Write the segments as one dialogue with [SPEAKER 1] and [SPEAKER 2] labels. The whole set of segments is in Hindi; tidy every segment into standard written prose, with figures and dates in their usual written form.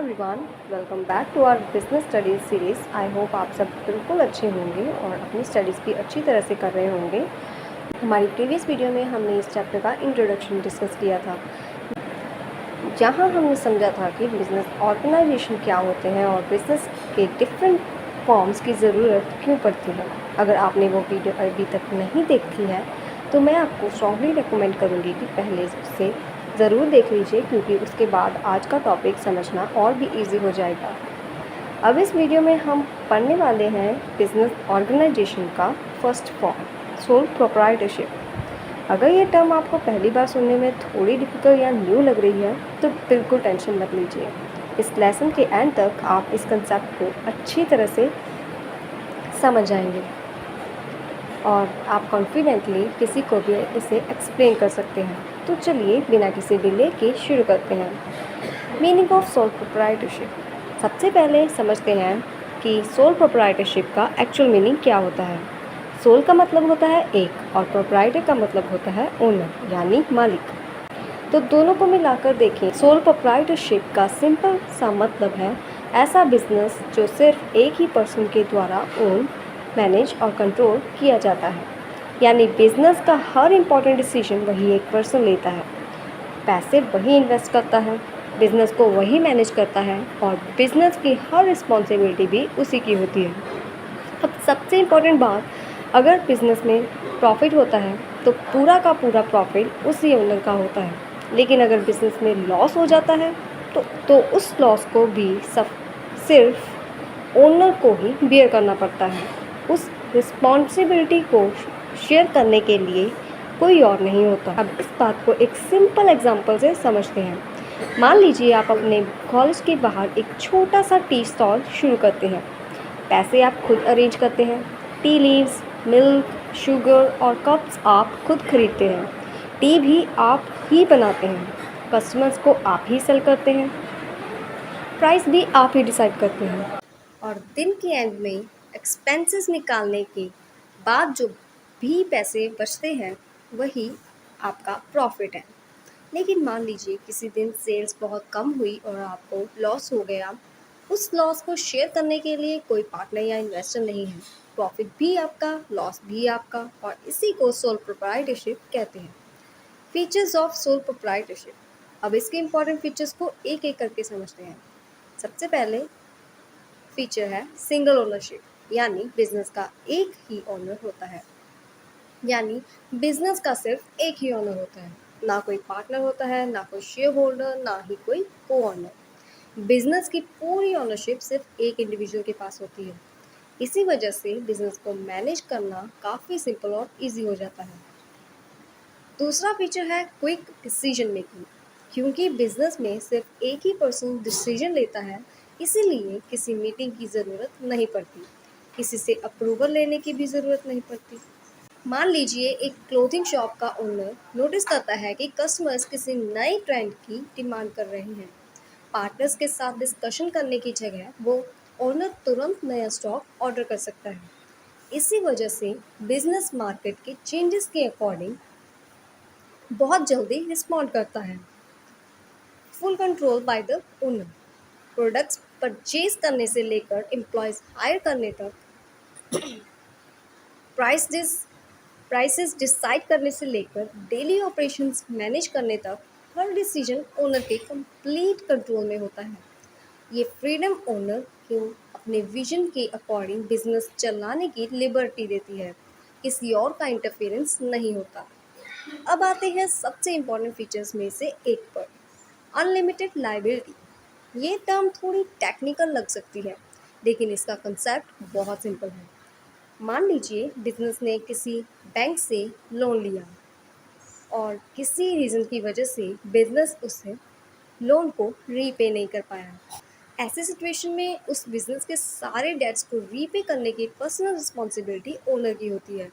[SPEAKER 1] Everyone, welcome back to our business studies series. I hope आप सब बिल्कुल अच्छे होंगे और अपनी स्टडीज़ भी अच्छी तरह से कर रहे होंगे। हमारी प्रीवियस वीडियो में हमने इस चैप्टर का इंट्रोडक्शन डिस्कस किया था, जहां हमने समझा था कि बिज़नेस ऑर्गेनाइजेशन क्या होते हैं और बिज़नेस के डिफरेंट फॉर्म्स की ज़रूरत क्यों पड़ती है। अगर आपने वो वीडियो अभी तक नहीं देखी है तो मैं आपको स्ट्रॉन्गली रिकमेंड करूँगी कि पहले से ज़रूर देख लीजिए, क्योंकि उसके बाद आज का टॉपिक समझना और भी इजी हो जाएगा। अब इस वीडियो में हम पढ़ने वाले हैं बिज़नेस ऑर्गेनाइजेशन का फर्स्ट फॉर्म, सोल प्रोप्राइटरशिप। अगर ये टर्म आपको पहली बार सुनने में थोड़ी डिफ़िकल्ट या न्यू लग रही है तो बिल्कुल टेंशन मत लीजिए। इस लेसन के एंड तक आप इस कंसेप्ट को अच्छी तरह से समझ जाएंगे और आप कॉन्फिडेंटली किसी को भी इसे एक्सप्लेन कर सकते हैं। तो चलिए बिना किसी डिले के शुरू करते हैं। Meaning of sole proprietorship. सबसे पहले समझते हैं कि सोल प्रोप्राइटरशिप का एक्चुअल मीनिंग क्या होता है। सोल का मतलब होता है एक और प्रोप्राइटर का मतलब होता है ओनर यानी मालिक। तो दोनों को मिलाकर देखें, सोल प्रोप्राइटरशिप का सिंपल सा मतलब है ऐसा बिजनेस जो सिर्फ एक ही पर्सन के द्वारा ओन, मैनेज और कंट्रोल किया जाता है। यानी बिजनेस का हर इम्पॉर्टेंट डिसीजन वही एक पर्सन लेता है, पैसे वही इन्वेस्ट करता है, बिजनेस को वही मैनेज करता है और बिजनेस की हर रिस्पॉन्सिबिलिटी भी उसी की होती है। अब सबसे इम्पॉर्टेंट बात, अगर बिजनेस में प्रॉफिट होता है तो पूरा का पूरा प्रॉफिट उसी ओनर का होता है, लेकिन अगर बिजनेस में लॉस हो जाता है तो उस लॉस को भी सिर्फ ओनर को ही बियर करना पड़ता है। उस रिस्पॉन्सिबिलिटी को शेयर करने के लिए कोई और नहीं होता। अब इस बात को एक सिंपल एग्जांपल से समझते हैं। मान लीजिए आप अपने कॉलेज के बाहर एक छोटा सा टी स्टॉल शुरू करते हैं। पैसे आप खुद अरेंज करते हैं, टी लीव्स, मिल्क, शुगर और कप्स आप खुद खरीदते हैं, टी भी आप ही बनाते हैं, कस्टमर्स को आप ही सेल करते हैं, प्राइस भी आप ही डिसाइड करते हैं और दिन के एंड में एक्सपेंसेस निकालने के बाद जो भी पैसे बचते हैं वही आपका प्रॉफिट है। लेकिन मान लीजिए किसी दिन सेल्स बहुत कम हुई और आपको लॉस हो गया। उस लॉस को शेयर करने के लिए कोई पार्टनर या इन्वेस्टर नहीं है। प्रॉफिट भी आपका, लॉस भी आपका, और इसी को सोल प्रोप्राइटरशिप कहते हैं। Features of sole proprietorship. अब इसके इंपॉर्टेंट फीचर्स को एक एक करके समझते हैं। सबसे पहले फीचर है सिंगल ओनरशिप, यानी बिजनेस का एक ही ओनर होता है। यानी बिजनेस का सिर्फ एक ही ओनर होता है, ना कोई पार्टनर होता है, ना कोई शेयर होल्डर, ना ही कोई को ओनर। बिजनेस की पूरी ओनरशिप सिर्फ एक इंडिविजुअल के पास होती है। इसी वजह से बिजनेस को मैनेज करना काफ़ी सिंपल और इजी हो जाता है। दूसरा फीचर है क्विक डिसीजन मेकिंग। क्योंकि बिजनेस में सिर्फ एक ही पर्सन डिसीजन लेता है, इसीलिए किसी मीटिंग की ज़रूरत नहीं पड़ती, किसी से अप्रूवल लेने की भी ज़रूरत नहीं पड़ती। मान लीजिए एक क्लोथिंग शॉप का ओनर नोटिस करता है कि कस्टमर्स किसी नए ट्रेंड की डिमांड कर रहे हैं। पार्टनर्स के साथ डिस्कशन करने की जगह वो ओनर तुरंत नया स्टॉक ऑर्डर कर सकता है। इसी वजह से बिजनेस मार्केट के चेंजेस के अकॉर्डिंग बहुत जल्दी रिस्पॉन्ड करता है। Full control by the owner. Products purchase करने से लेकर एम्प्लॉयज़ हायर करने तक, प्राइसेस डिसाइड करने से लेकर डेली ऑपरेशंस मैनेज करने तक, हर डिसीजन ओनर के कंप्लीट कंट्रोल में होता है। ये फ्रीडम ओनर को अपने विजन के अकॉर्डिंग बिजनेस चलाने की लिबर्टी देती है, किसी और का इंटरफेरेंस नहीं होता। अब आते हैं सबसे इम्पोर्टेंट फीचर्स में से एक पर, अनलिमिटेड लायबिलिटी। ये टर्म थोड़ी टेक्निकल लग सकती है, लेकिन इसका कंसेप्ट बहुत सिंपल है। मान लीजिए बिजनेस ने किसी बैंक से लोन लिया और किसी रीज़न की वजह से बिजनेस उसे लोन को रीपे नहीं कर पाया। ऐसी सिचुएशन में उस बिजनेस के सारे डेट्स को रीपे करने की पर्सनल रिस्पॉन्सिबिलिटी ओनर की होती है।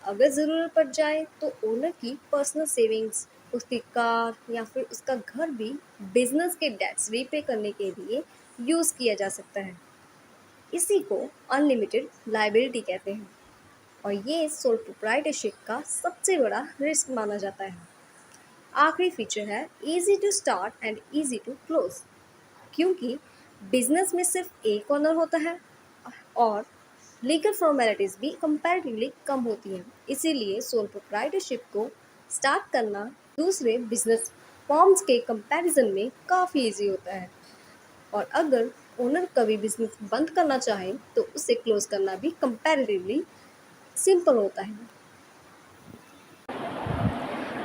[SPEAKER 1] अगर ज़रूरत पड़ जाए तो ओनर की पर्सनल सेविंग्स, उसकी कार या फिर उसका घर भी बिजनेस के डेट्स रीपे करने के लिए यूज़ किया जा सकता है। इसी को अनलिमिटेड लायबिलिटी कहते हैं और ये सोल प्रोप्राइटरशिप का सबसे बड़ा रिस्क माना जाता है। आखिरी फीचर है easy to start and easy to close. क्योंकि बिजनेस में सिर्फ एक ओनर होता है और लीगल फॉर्मेलिटीज़ भी कंपैरेटिवली कम होती हैं। इसीलिए सोल प्रोप्राइटरशिप को स्टार्ट करना दूसरे बिजनेस फॉर्म्स के कंपैरिजन में काफ़ी इजी होता है। और अगर ओनर कभी बिजनेस बंद करना चाहे तो उसे क्लोज करना भी कंपैरेटिवली सिंपल होता है।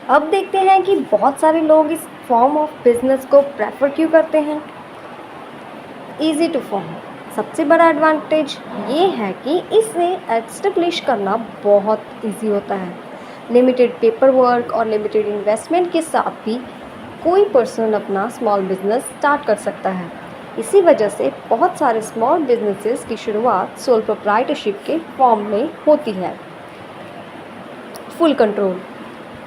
[SPEAKER 1] अब देखते हैं कि बहुत सारे लोग इस फॉर्म ऑफ बिजनेस को प्रेफर क्यों करते हैं। Easy to form. सबसे बड़ा एडवांटेज ये है कि इसे एस्टेब्लिश करना बहुत इजी होता है। लिमिटेड पेपर वर्क और लिमिटेड इन्वेस्टमेंट के साथ भी कोई पर्सन अपना स्मॉल बिजनेस स्टार्ट कर सकता है। इसी वजह से बहुत सारे स्मॉल बिजनेसेस की शुरुआत सोल प्रोप्राइटरशिप के फॉर्म में होती है। Full control.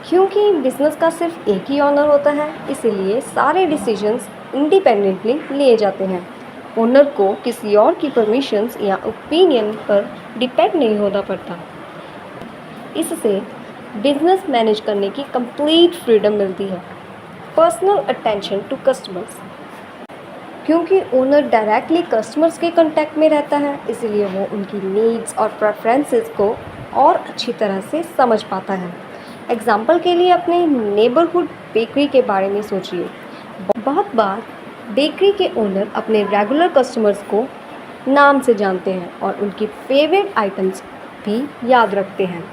[SPEAKER 1] क्योंकि बिजनेस का सिर्फ एक ही ऑनर होता है, इसीलिए सारे डिसीजंस इंडिपेंडेंटली लिए जाते हैं। ओनर को किसी और की परमिशंस या ओपिनियन पर डिपेंड नहीं होना पड़ता। इससे बिजनेस मैनेज करने की कंप्लीट फ्रीडम मिलती है। Personal attention to customers. क्योंकि ओनर डायरेक्टली कस्टमर्स के कांटेक्ट में रहता है, इसलिए वो उनकी नीड्स और प्रेफरेंसेस को और अच्छी तरह से समझ पाता है। एग्जाम्पल के लिए अपने नेबरहुड बेकरी के बारे में सोचिए। बहुत बार बेकरी के ओनर अपने रेगुलर कस्टमर्स को नाम से जानते हैं और उनकी फेवरेट आइटम्स भी याद रखते हैं।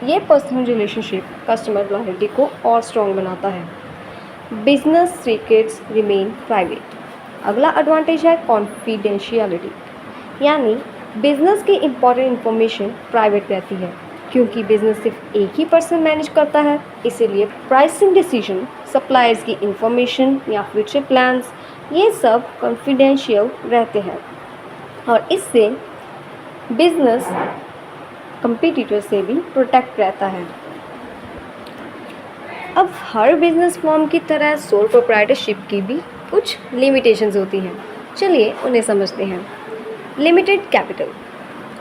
[SPEAKER 1] ये पर्सनल रिलेशनशिप कस्टमर लॉयल्टी को और स्ट्रॉन्ग बनाता है। Business secrets remain private. अगला एडवांटेज है कॉन्फिडेंशियलिटी, यानी बिजनेस की इम्पॉर्टेंट इंफॉर्मेशन प्राइवेट रहती है। क्योंकि बिजनेस सिर्फ एक ही पर्सन मैनेज करता है, इसीलिए प्राइसिंग डिसीजन, सप्लायर्स की इंफॉर्मेशन या फ्यूचर प्लान्स, ये सब कॉन्फिडेंशियल रहते हैं और इससे बिजनेस कंपटीटर से भी प्रोटेक्ट रहता है। अब हर बिजनेस फॉर्म की तरह सोल प्रोप्राइटरशिप की भी कुछ लिमिटेशंस होती हैं। चलिए उन्हें समझते हैं। Limited capital.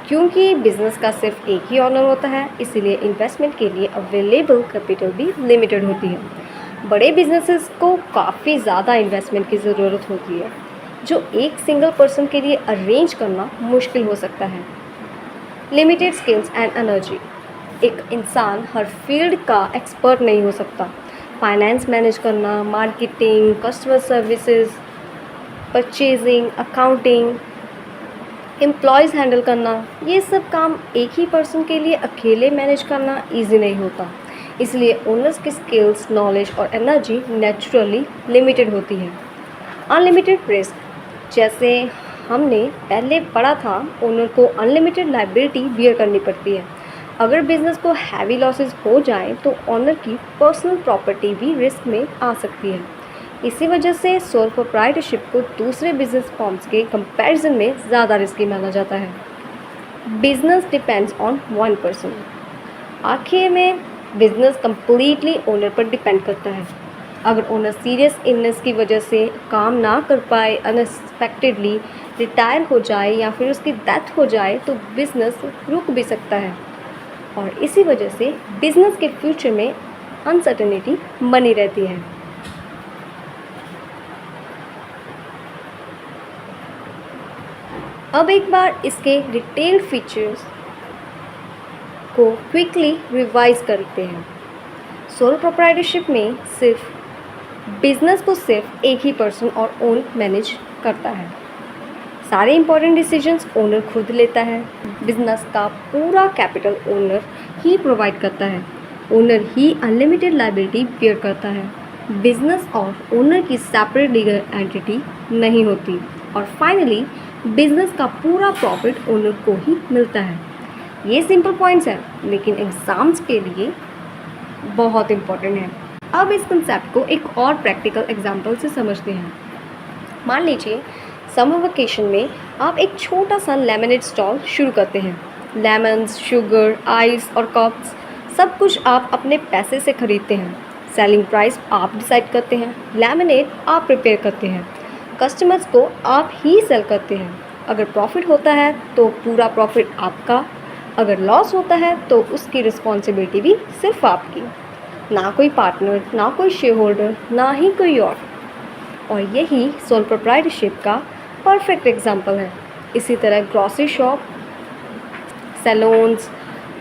[SPEAKER 1] क्योंकि बिजनेस का सिर्फ एक ही ऑनर होता है, इसीलिए इन्वेस्टमेंट के लिए अवेलेबल कैपिटल भी लिमिटेड होती है। बड़े बिजनेसेस को काफ़ी ज़्यादा इन्वेस्टमेंट की ज़रूरत होती है, जो एक सिंगल पर्सन के लिए अरेंज करना मुश्किल हो सकता है। Limited skills and energy. एक इंसान हर फील्ड का एक्सपर्ट नहीं हो सकता। फाइनेंस मैनेज करना, marketing, customer services, purchasing, accounting, employees handle करना, ये सब काम एक ही पर्सन के लिए अकेले मैनेज करना इजी नहीं होता। इसलिए ओनर्स की स्किल्स, नॉलेज और एनर्जी नेचुरली लिमिटेड होती है। Unlimited risk. जैसे हमने पहले पढ़ा था, ओनर को अनलिमिटेड लायबिलिटी बियर करनी पड़ती है। अगर बिजनेस को हैवी लॉसेस हो जाए तो ओनर की पर्सनल प्रॉपर्टी भी रिस्क में आ सकती है। इसी वजह से सोल प्रोप्राइटरशिप को दूसरे बिजनेस फॉर्म्स के कंपैरिजन में ज़्यादा रिस्की माना जाता है। Business depends on one person. आखिर में बिजनेस कंप्लीटली ओनर पर डिपेंड करता है। अगर ओनर सीरियस इलनेस की वजह से काम ना कर पाए, अनएक्सपेक्टेडली रिटायर हो जाए या फिर उसकी डेथ हो जाए तो बिजनेस रुक भी सकता है और इसी वजह से बिजनेस के फ्यूचर में अनसर्टेनिटी बनी रहती है। अब एक बार इसके डिटेल्ड फीचर्स को क्विकली रिवाइज करते हैं। सोल प्रोप्राइटरशिप में सिर्फ बिजनेस को सिर्फ एक ही पर्सन और ओन मैनेज करता है। सारे इंपॉर्टेंट डिसीजंस ओनर खुद लेता है। बिजनेस का पूरा कैपिटल ओनर ही प्रोवाइड करता है। ओनर ही अनलिमिटेड लायबिलिटी बियर करता है। बिजनेस और ओनर की सेपरेट लीगल एंटिटी नहीं होती। और फाइनली बिजनेस का पूरा प्रॉफिट ओनर को ही मिलता है। ये सिंपल पॉइंट्स हैं, लेकिन एग्ज़ाम्स के लिए बहुत इम्पोर्टेंट है। अब इस कंसेप्ट को एक और प्रैक्टिकल एग्जाम्पल से समझते हैं। मान लीजिए समर वेकेशन में आप एक छोटा सा लेमनेड स्टॉल शुरू करते हैं। लेमन्स, शुगर, आइस और कप्स सब कुछ आप अपने पैसे से खरीदते हैं। सेलिंग प्राइस आप डिसाइड करते हैं। लेमनेड आप प्रिपेयर करते हैं। कस्टमर्स को आप ही सेल करते हैं। अगर प्रॉफिट होता है तो पूरा प्रॉफिट आपका, अगर लॉस होता है तो उसकी रिस्पॉन्सिबिलिटी भी सिर्फ आपकी। ना कोई पार्टनर, ना कोई शेयर होल्डर, ना ही कोई और। और यही सोल प्रोप्राइटरशिप का परफेक्ट एग्जाम्पल है। इसी तरह grocery shop, salons,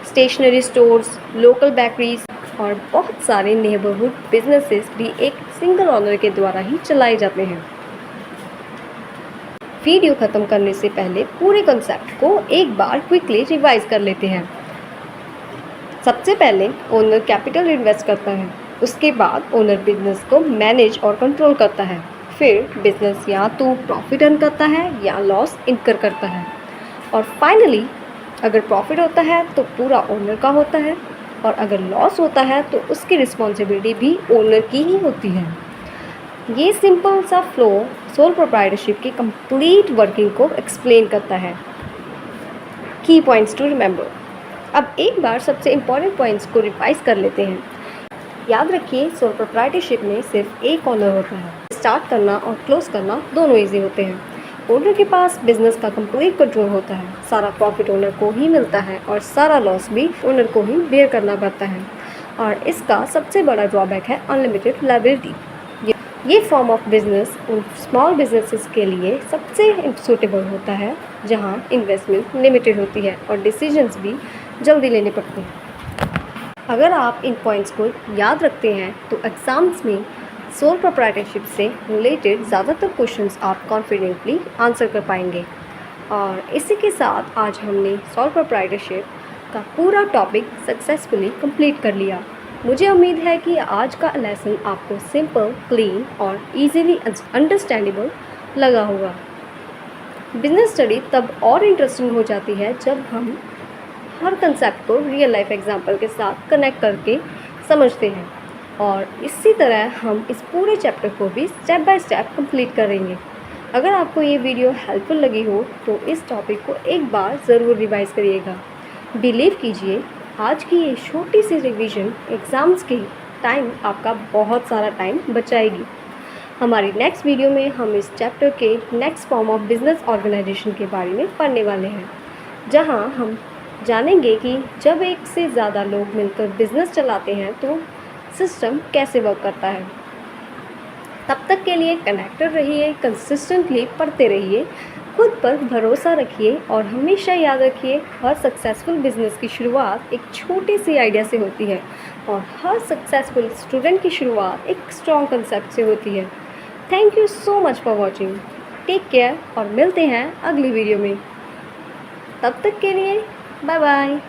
[SPEAKER 1] stationery stores, local bakeries और बहुत सारे नेबरहुड बिजनेसेस भी एक सिंगल ओनर के द्वारा ही चलाए जाते हैं। वीडियो ख़त्म करने से पहले पूरे कॉन्सेप्ट को एक बार क्विकली रिवाइज कर लेते हैं। सबसे पहले ओनर कैपिटल इन्वेस्ट करता है, उसके बाद ओनर बिजनेस को मैनेज और कंट्रोल करता है, फिर बिजनेस या तो प्रॉफिट अर्न करता है या लॉस इनकर करता है, और फाइनली अगर प्रॉफिट होता है तो पूरा ओनर का होता है, और अगर लॉस होता है तो उसकी रिस्पॉन्सिबिलिटी भी ओनर की ही होती है। ये सिंपल सा फ्लो सोल प्रोप्राइटरशिप की कंप्लीट वर्किंग को एक्सप्लेन करता है। की पॉइंट्स टू रिमेंबर। अब एक बार सबसे इम्पॉर्टेंट पॉइंट्स को रिवाइज कर लेते हैं। याद रखिए, सोल प्रोप्राइटरशिप में सिर्फ एक ओनर होता है। स्टार्ट करना और क्लोज करना दोनों ईजी होते हैं। ओनर के पास बिजनेस का कंप्लीट कंट्रोल होता है, सारा प्रॉफिट ओनर को ही मिलता है और सारा लॉस भी ओनर को ही बेयर करना पड़ता है। और इसका सबसे बड़ा ड्रॉबैक है अनलिमिटेड लायबिलिटी। ये फॉर्म ऑफ बिजनेस उन स्मॉल बिजनेसेस के लिए सबसे सूटेबल होता है जहां इन्वेस्टमेंट लिमिटेड होती है और डिसीजंस भी जल्दी लेने पड़ते हैं। अगर आप इन पॉइंट्स को याद रखते हैं तो एग्ज़ाम्स में सोल प्रोप्राइटरशिप से रिलेटेड ज़्यादातर क्वेश्चंस आप कॉन्फिडेंटली आंसर कर पाएंगे। और इसी के साथ आज हमने सोल प्रोप्राइटरशिप का पूरा टॉपिक सक्सेसफुली कंप्लीट कर लिया। मुझे उम्मीद है कि आज का लेसन आपको सिंपल, क्लीन और इजीली अंडरस्टैंडेबल लगा होगा। बिजनेस स्टडी तब और इंटरेस्टिंग हो जाती है जब हम हर कंसेप्ट को रियल लाइफ एग्जांपल के साथ कनेक्ट करके समझते हैं, और इसी तरह हम इस पूरे चैप्टर को भी स्टेप बाय स्टेप कंप्लीट करेंगे। अगर आपको ये वीडियो हेल्पफुल लगी हो तो इस टॉपिक को एक बार ज़रूर रिवाइज करिएगा। बिलीव कीजिए, आज की ये छोटी सी रिवीजन एग्ज़ाम्स के टाइम आपका बहुत सारा टाइम बचाएगी। हमारी नेक्स्ट वीडियो में हम इस चैप्टर के next form of business organisation के बारे में पढ़ने वाले हैं, जहां हम जानेंगे कि जब एक से ज़्यादा लोग मिलकर बिजनेस चलाते हैं तो सिस्टम कैसे वर्क करता है। तब तक के लिए कनेक्टेड रहिए, कंसिस्टेंटली पढ़ते रहिए, खुद पर भरोसा रखिए और हमेशा याद रखिए, हर सक्सेसफुल बिजनेस की शुरुआत एक छोटे से आइडिया से होती है और हर सक्सेसफुल स्टूडेंट की शुरुआत एक स्ट्रॉन्ग कंसेप्ट से होती है। Thank you so much for watching. Take care और मिलते हैं अगली वीडियो में। तब तक के लिए बाय बाय।